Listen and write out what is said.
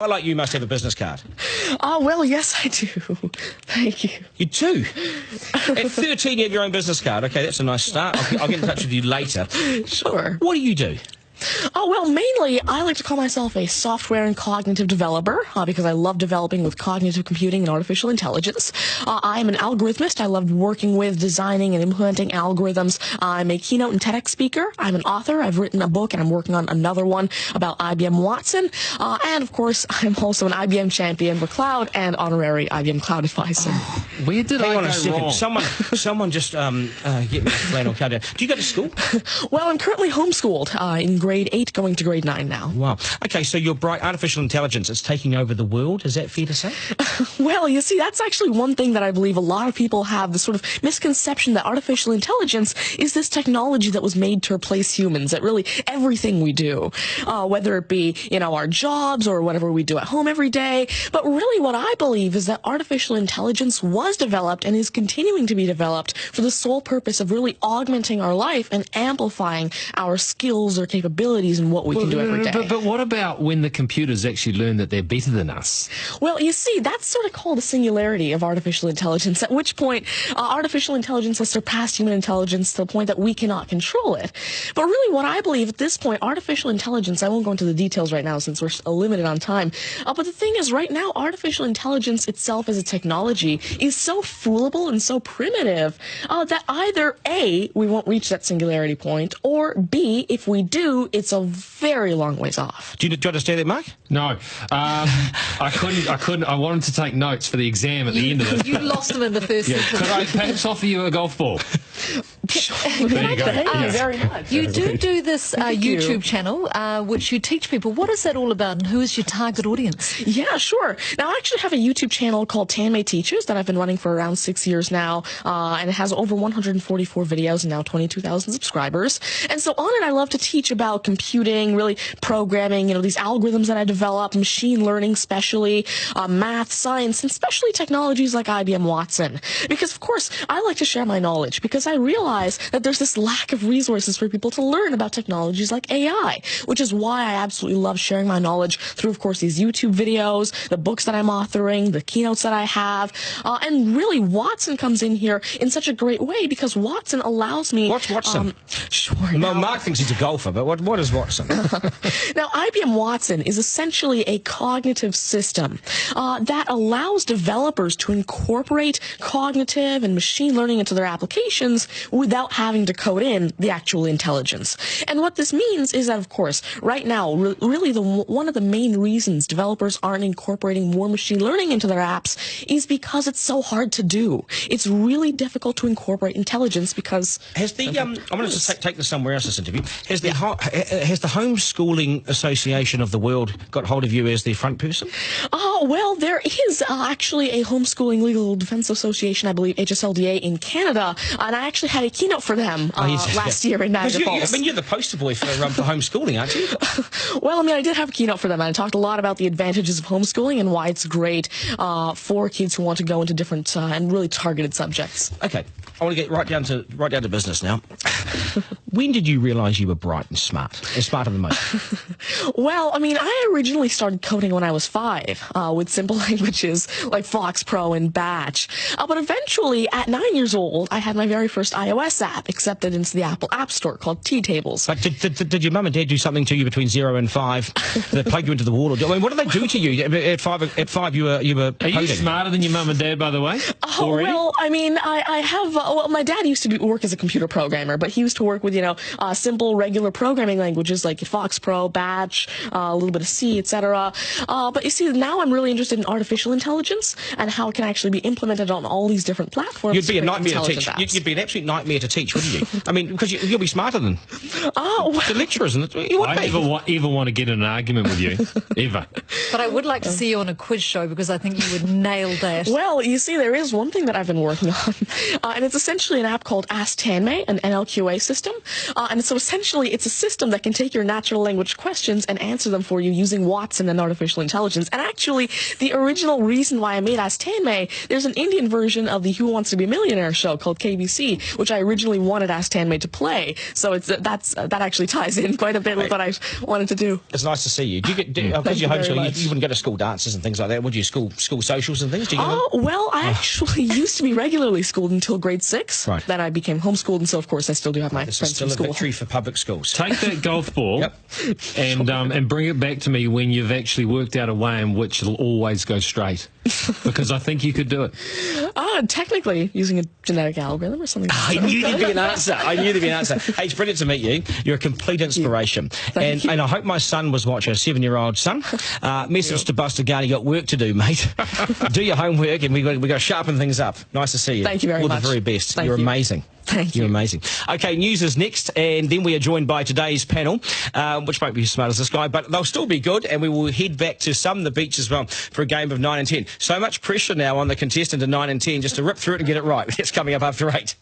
I like you must have a business card. Well, yes, I do. Thank you. You do? At 13, you have your own business card. Okay, that's a nice start. I'll get in touch with you later. Sure. What do you do? Oh, well, mainly, I like to call myself a software and cognitive developer because I love developing with cognitive computing and artificial intelligence. I am an algorithmist. I love working with, designing, and implementing algorithms. I'm a keynote and TEDx speaker. I'm an author. I've written a book, and I'm working on another one about IBM Watson. And, of course, I'm also an IBM champion for cloud and honorary IBM cloud advisor. Where did Hang I on go a second. wrong? Someone just get me a flannel card down. Do you go to school? Well, I'm currently homeschooled in grade 8, going to grade 9 now. Wow. Okay, so you're bright. Artificial intelligence is taking over the world. Is that fair to say? Well, you see, that's actually one thing that I believe a lot of people have, the sort of misconception that artificial intelligence is this technology that was made to replace humans at really everything we do, whether it be, our jobs or whatever we do at home every day. But really what I believe is that artificial intelligence was developed and is continuing to be developed for the sole purpose of really augmenting our life and amplifying our skills or capabilities and what we can do every day. But what about when the computers actually learn that they're better than us? Well, you see, that's sort of called a singularity of artificial intelligence, at which point artificial intelligence has surpassed human intelligence to the point that we cannot control it. But really what I believe at this point, artificial intelligence, I won't go into the details right now since we're limited on time, but the thing is right now, artificial intelligence itself as a technology is so foolable and so primitive that either A, we won't reach that singularity point, or B, if we do, it's a very long ways off. Do you understand that, Mark? No. I couldn't. I wanted to take notes for the exam at the end of it. You lost them in the first sentence. Could I perhaps offer you a golf ball? There you go. Thank you very much. You do this YouTube channel, which you teach people. What is that all about, and who is your target audience? Yeah, sure. Now, I actually have a YouTube channel called Tanmay Teaches that I've been running for around 6 years now, and it has over 144 videos and now 22,000 subscribers. And so on it, I love to teach about computing, really programming, these algorithms that I develop, machine learning especially, math, science, and especially technologies like IBM Watson. Because, of course, I like to share my knowledge because I realize that there's this lack of resources for people to learn about technologies like AI, which is why I absolutely love sharing my knowledge through, of course, these YouTube videos, the books that I'm authoring, the keynotes that I have, and really Watson comes in here in such a great way because Watson allows me... What's Watson? Sure. Mark thinks he's a golfer, but what is Watson? Now, IBM Watson is essentially a cognitive system that allows developers to incorporate cognitive and machine learning into their applications without having to code in the actual intelligence. And what this means is that, of course, right now, really one of the main reasons developers aren't incorporating more machine learning into their apps is because it's so hard to do. It's really difficult to incorporate intelligence because... Has the I'm going to take this somewhere else, this interview. Has the Homeschooling Association of the World got hold of you as their front person? Well, there is actually a Homeschooling Legal Defense Association, I believe, HSLDA, in Canada, and I actually had a keynote for them last year in Niagara Falls. You're the poster boy for homeschooling, aren't you? Well, I did have a keynote for them, and I talked a lot about the advantages of homeschooling and why it's great for kids who want to go into different and really targeted subjects. Okay, I want to get right down to business now. When did you realise you were bright and smarter than most? Well, I originally started coding when I was 5 with simple languages like Fox Pro and Batch. But eventually, at 9 years old, I had my very first iOS app accepted into the Apple App Store called T-Tables. But did your mum and dad do something to you between 0 and 5 that plugged you into the wall? What did they do to you at 5? At 5, you were Are you smarter than your mum and dad, by the way? Well, I have. My dad used to work as a computer programmer, but he used to work with simple regular programming languages like Fox Pro, Batch, a little bit of C, etc. But you see, now I'm really interested in artificial intelligence and how it can actually be implemented on all these different platforms. You'd be a nightmare to teach. You'd be an absolute nightmare to teach, wouldn't you? Because you'll be smarter than the lecturers. I ever want to get in an argument with you, ever. But I would like to see you on a quiz show because I think you would nail that. Well, you see, there is one thing that I've been working on, and it's essentially an app called Ask Tanmay, an NLQA system. And so essentially it's a system that can take your natural language questions and answer them for you using Watson and artificial intelligence. And actually, the original reason why I made Ask Tanmay, there's an Indian version of the Who Wants to Be a Millionaire show called KBC, which I originally wanted Ask Tanmay to play. So that actually ties in quite a bit with what I wanted to do. It's nice to see you. Do you get, because you're homeschooled, you wouldn't go to school dances and things like that, would you? School socials and things? Do you Well, I actually used to be regularly schooled until grade 6. Right. Then I became homeschooled, and so of course I still do have my This is friends still from a school. victory for public schools. Take that golf ball Yep. and bring it back to me when you've actually worked out a way in which it'll always go straight. Because I think you could do it. Technically, using a genetic algorithm or something. I knew there'd be an answer. Hey, it's brilliant to meet you. You're a complete inspiration. Thank you. And I hope my son was watching, a 7-year-old son. Message to Buster Gardy, you got work to do, mate. Do your homework, and we got to sharpen things up. Nice to see you. Thank you very All much. the very best. Thank You're you. amazing. Thank you. You're amazing. Okay, news is next, and then we are joined by today's panel, which won't be as smart as this guy, but they'll still be good, and we will head back to some of the beach as well for a game of 9 and 10. So much pressure now on the contestant in 9 and 10 just to rip through it and get it right. It's coming up after 8.